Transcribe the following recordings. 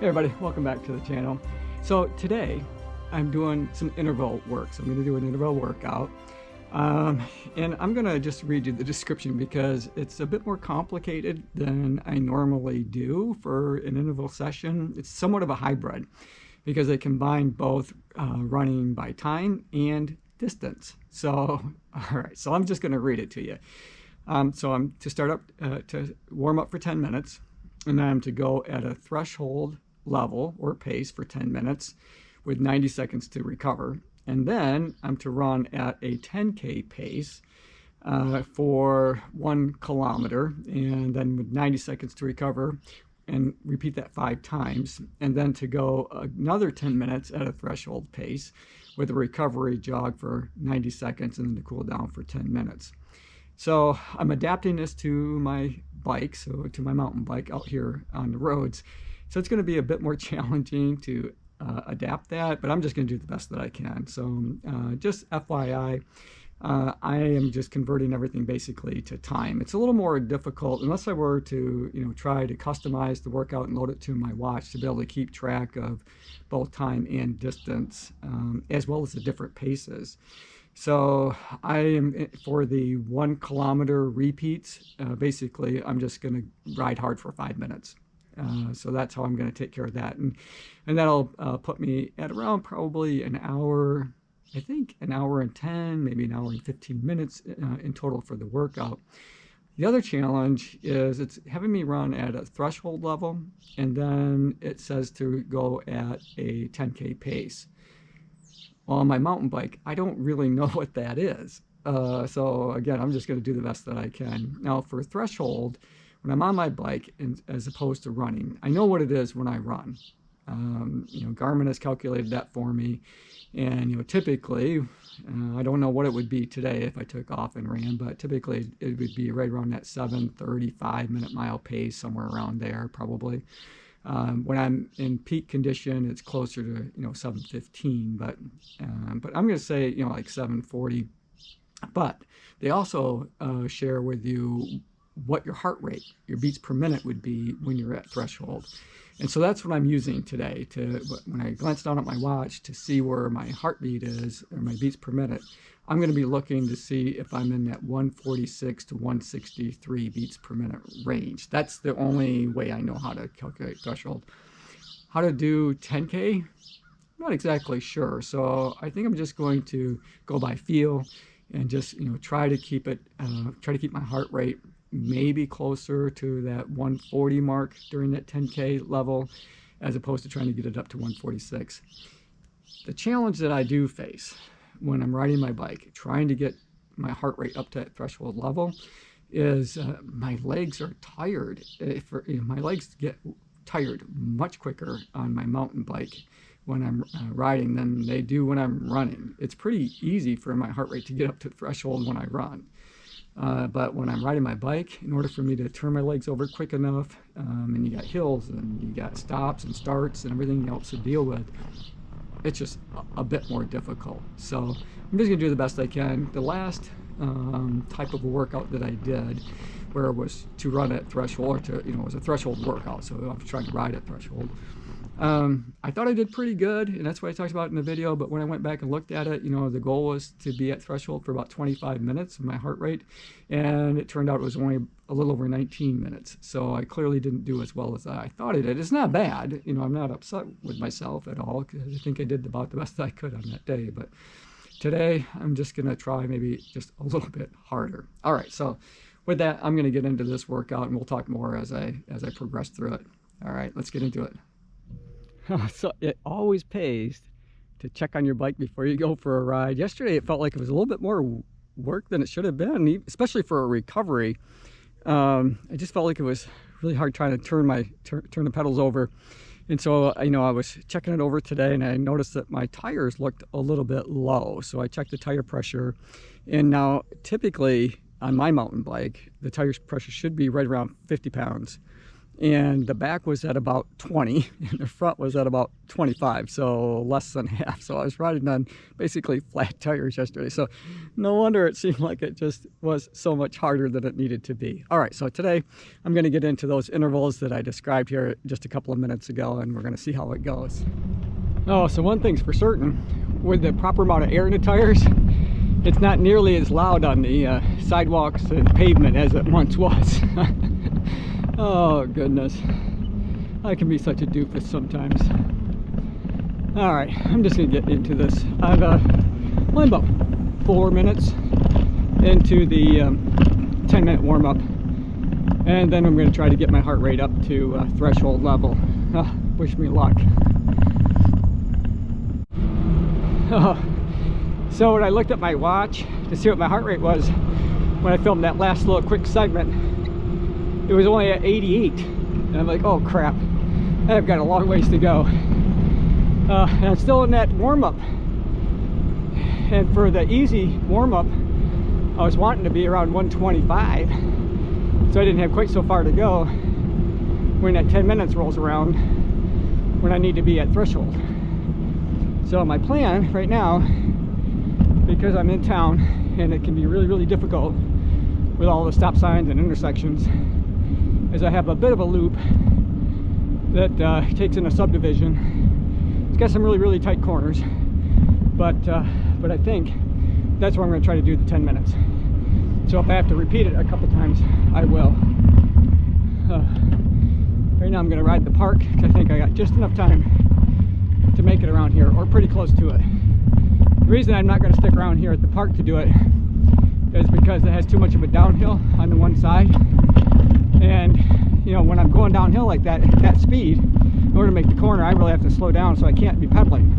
Hey everybody, welcome back to the channel. So today I'm doing some interval work. So I'm going to do an interval workout. And I'm going to just read you the description because it's a bit more complicated than I normally do for an interval session. It's somewhat of a hybrid because they combine both running by time and distance. So, all right, so I'm just going to read it to you. So I'm to start up, to warm up for 10 minutes, and then I'm to go at a threshold level or pace for 10 minutes with 90 seconds to recover. And then I'm to run at a 10K pace for 1 kilometer, and then with 90 seconds to recover, and repeat that 5 times. And then to go another 10 minutes at a threshold pace with a recovery jog for 90 seconds and then to cool down for 10 minutes. So I'm adapting this to my bike, so to my mountain bike out here on the roads. So it's going to be a bit more challenging to adapt that, but I'm just going to do the best that I can. So just FYI, I am just converting everything basically to time. It's a little more difficult unless I were to, try to customize the workout and load it to my watch to be able to keep track of both time and distance, as well as the different paces. So I am, for the 1 kilometer repeats, basically I'm just going to ride hard for 5 minutes. So that's how I'm going to take care of that. And that'll put me at around probably an hour, I think an hour and 10, maybe an hour and 15 minutes in total for the workout. The other challenge is it's having me run at a threshold level, and then it says to go at a 10K pace. Well, on my mountain bike, I don't really know what that is. So again, I'm just going to do the best that I can. Now for threshold, when I'm on my bike, and as opposed to running, I know what it is when I run. Garmin has calculated that for me, and typically, I don't know what it would be today if I took off and ran, but typically it would be right around that 7:35 minute mile pace, somewhere around there probably. When I'm in peak condition, it's closer to 7:15, but I'm going to say like 7:40. But they also share with you what your heart rate, your beats per minute would be when you're at threshold. And so that's what I'm using today when I glance down at my watch to see where my heartbeat is, or my beats per minute. I'm going to be looking to see if I'm in that 146 to 163 beats per minute range. That's the only way I know how to calculate threshold. How to do 10K? I'm not exactly sure. So I think I'm just going to go by feel and just try to keep my heart rate maybe closer to that 140 mark during that 10K level, as opposed to trying to get it up to 146. The challenge that I do face when I'm riding my bike, trying to get my heart rate up to that threshold level, is my legs are tired. My legs get tired much quicker on my mountain bike when I'm riding than they do when I'm running. It's pretty easy for my heart rate to get up to threshold when I run. But when I'm riding my bike, in order for me to turn my legs over quick enough, and you got hills and you got stops and starts and everything else to deal with, it's just a bit more difficult. So I'm just gonna do the best I can. The last type of a workout that I did, where it was to run at threshold, or it was a threshold workout, so I was trying to ride at threshold. I thought I did pretty good, and that's what I talked about in the video, but when I went back and looked at it, the goal was to be at threshold for about 25 minutes of my heart rate, and it turned out it was only a little over 19 minutes, so I clearly didn't do as well as I thought I did. It's not bad, I'm not upset with myself at all, because I think I did about the best I could on that day, but today I'm just going to try maybe just a little bit harder. All right, so with that, I'm going to get into this workout, and we'll talk more as I progress through it. All right, let's get into it. So it always pays to check on your bike before you go for a ride. Yesterday it felt like it was a little bit more work than it should have been, especially for a recovery. I just felt like it was really hard trying to turn the pedals over. And so I was checking it over today, and I noticed that my tires looked a little bit low. So I checked the tire pressure, and now typically on my mountain bike the tire pressure should be right around 50 pounds. and the back was at about 20 and the front was at about 25, so less than half. So I was riding on basically flat tires yesterday, so no wonder it seemed like it just was so much harder than it needed to be. All right, so today I'm going to get into those intervals that I described here just a couple of minutes ago, and we're going to see how it goes. Oh, so one thing's for certain, with the proper amount of air in the tires, it's not nearly as loud on the sidewalks and pavement as it once was. Oh goodness, I can be such a doofus sometimes. All right, I'm just gonna get into this. I've only about 4 minutes into the 10-minute warm-up, and then I'm gonna try to get my heart rate up to threshold level. Wish me luck. So when I looked at my watch to see what my heart rate was when I filmed that last little quick segment, it was only at 88, and I'm like, oh crap, I've got a long ways to go. And I'm still in that warm-up, and for the easy warm-up I was wanting to be around 125, so I didn't have quite so far to go when that 10 minutes rolls around, when I need to be at threshold. So my plan right now, because I'm in town and it can be really difficult with all the stop signs and intersections, is I have a bit of a loop that takes in a subdivision. It's got some really tight corners, but I think that's where I'm going to try to do the 10 minutes. So if I have to repeat it a couple times, I will. Right now I'm going to ride the park, because I think I got just enough time to make it around here, or pretty close to it. The reason I'm not going to stick around here at the park to do it is because it has too much of a downhill on the one side. And you know, when I'm going downhill like that at that speed, in order to make the corner, I really have to slow down, so I can't be pedaling.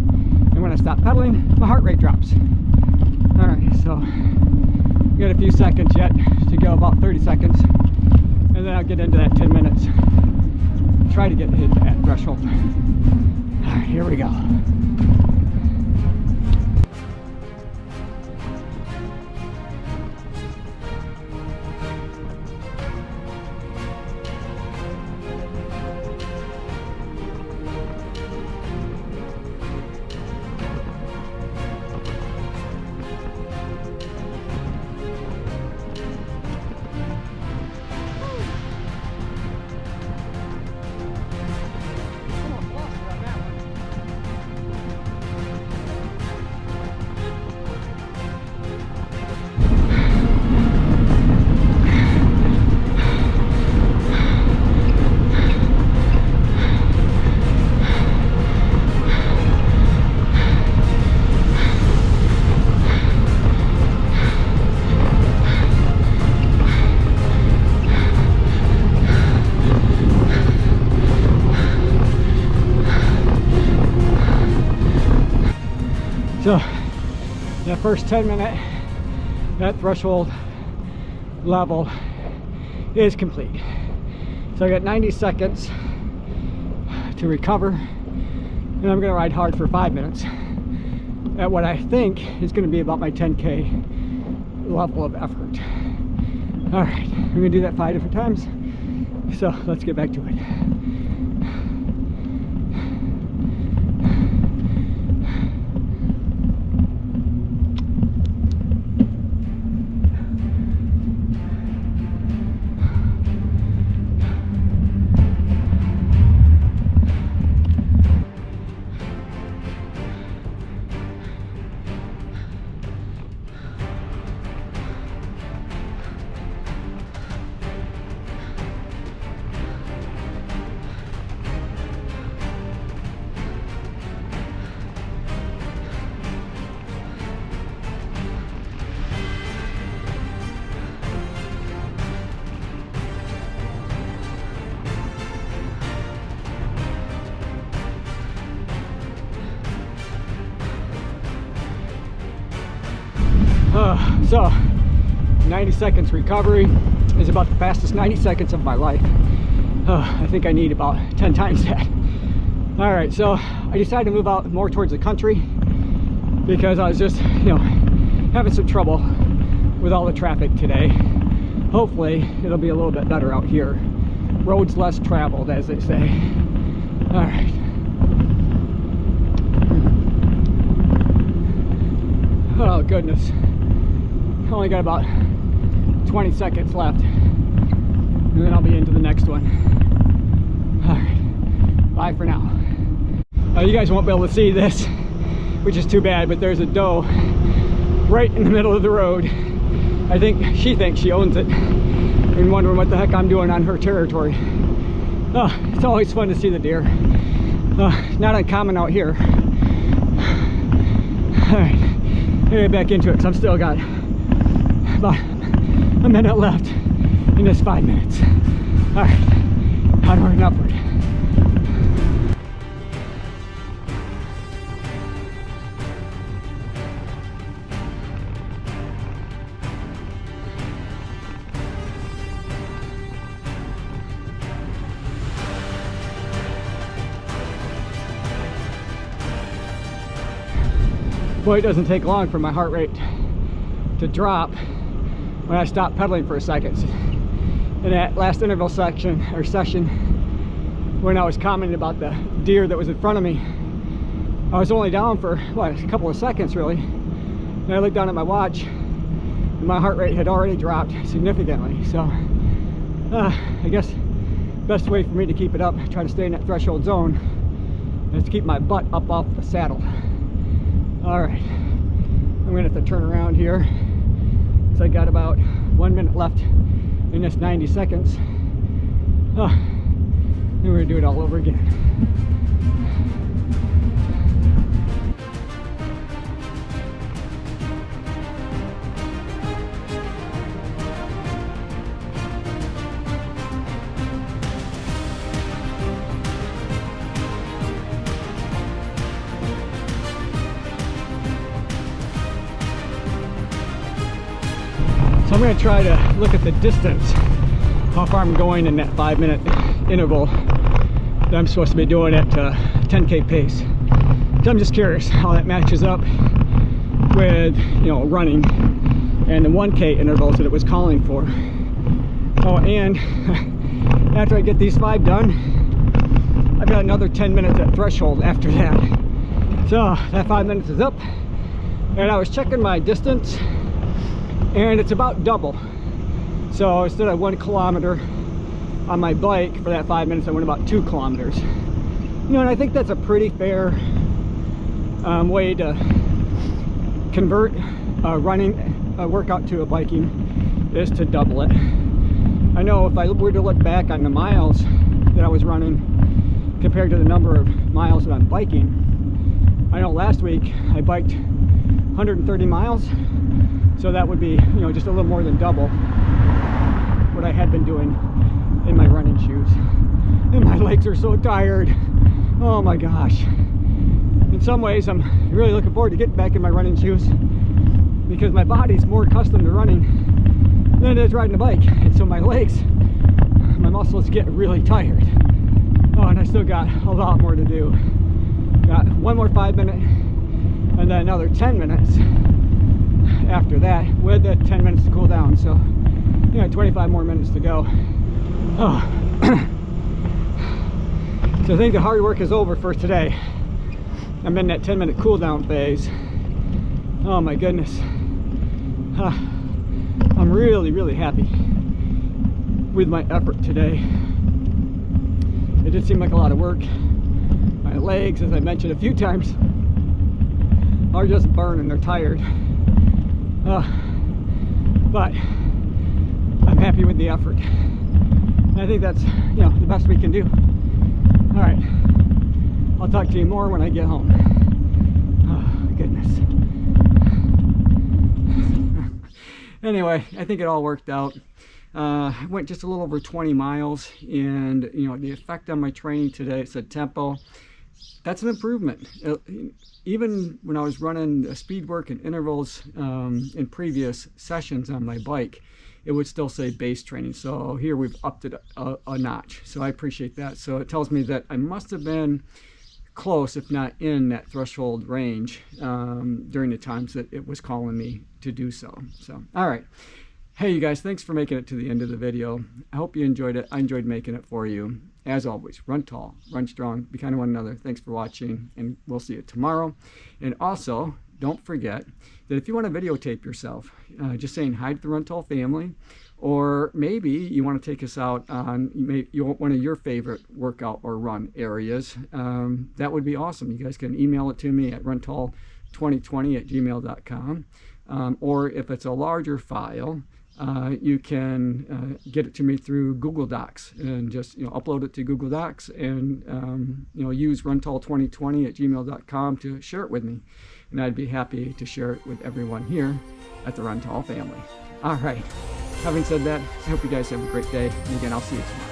And when I stop pedaling, my heart rate drops. All right, so we got a few seconds yet to go, about 30 seconds, and then I'll get into that 10 minutes. Try to get hit that threshold. All right, here we go. So that first 10 minute, that threshold level is complete. So I got 90 seconds to recover, and I'm gonna ride hard for 5 minutes at what I think is gonna be about my 10K level of effort. All right, I'm gonna do that 5 different times. So let's get back to it. So 90 seconds recovery is about the fastest 90 seconds of my life. I think I need about 10 times that. All right, so I decided to move out more towards the country because I was just, having some trouble with all the traffic today. Hopefully it'll be a little bit better out here roads less traveled, as they say. All right. Oh goodness. Only got about 20 seconds left, and then I'll be into the next one. All right. Bye for now. You guys won't be able to see this, which is too bad, but there's a doe right in the middle of the road. I think she thinks she owns it and wondering what the heck I'm doing on her territory. Oh, it's always fun to see the deer. Not uncommon out here. All right, get back into it, because I'm still got about a minute left in this 5 minutes. All right, onward and upward. Boy, it doesn't take long for my heart rate to drop when I stop pedaling for a second. In that last interval section or session, when I was commenting about the deer that was in front of me, I was only down for what, a couple of seconds really. And I looked down at my watch and my heart rate had already dropped significantly. So I guess the best way for me to keep it up, try to stay in that threshold zone, is to keep my butt up off the saddle. All right, I'm gonna have to turn around here, so I got about 1 minute left in this 90 seconds. Then we're gonna do it all over again. So I'm going to try to look at the distance, how far I'm going in that 5 minute interval that I'm supposed to be doing at 10K pace. So I'm just curious how that matches up with, you know, running and the 1K intervals that it was calling for. Oh, and after I get these 5 done, I've got another 10 minutes at threshold after that. So that 5 minutes is up, and I was checking my distance, and it's about double. So instead of 1 kilometer on my bike for that 5 minutes, I went about 2 kilometers. You know, and I think that's a pretty fair way to convert a running workout to a biking, is to double it. I know if I were to look back on the miles that I was running compared to the number of miles that I'm biking, I know last week I biked 130 miles. So that would be, you know, just a little more than double what I had been doing in my running shoes. And my legs are so tired. Oh my gosh. In some ways, I'm really looking forward to getting back in my running shoes, because my body's more accustomed to running than it is riding a bike. And so my legs, my muscles get really tired. Oh, and I still got a lot more to do. Got one more 5 minute and then another 10 minutes after that, with the 10 minutes to cool down. So, you know, 25 more minutes to go. Oh. So I think the hard work is over for today. I'm in that 10-minute cool down phase. Oh my goodness. I'm really happy with my effort today. It did seem like a lot of work. My legs, as I mentioned a few times, are just burning, they're tired. But I'm happy with the effort. And I think that's, you know, the best we can do. All right, I'll talk to you more when I get home. Oh goodness. Anyway, I think it all worked out. I went just a little over 20 miles, and you know, the effect on my training today, it's a tempo. That's an improvement. Even when I was running speed work and intervals in previous sessions on my bike, it would still say base training. So here we've upped it a notch. So I appreciate that. So it tells me that I must have been close, if not in that threshold range during the times that it was calling me to do so. So, all right. Hey, you guys, thanks for making it to the end of the video. I hope you enjoyed it. I enjoyed making it for you. As always, run tall, run strong, be kind to one another. Thanks for watching, and we'll see you tomorrow. And also, don't forget that if you want to videotape yourself, just saying hi to the Run Tall family, or maybe you want to take us out on one of your favorite workout or run areas, that would be awesome. You guys can email it to me at runtall2020@gmail.com. Or if it's a larger file, you can get it to me through Google Docs, and just upload it to Google Docs, and use runtall2020@gmail.com to share it with me, and I'd be happy to share it with everyone here at the Run Tall family. All right, having said that, I hope you guys have a great day, and again, I'll see you tomorrow.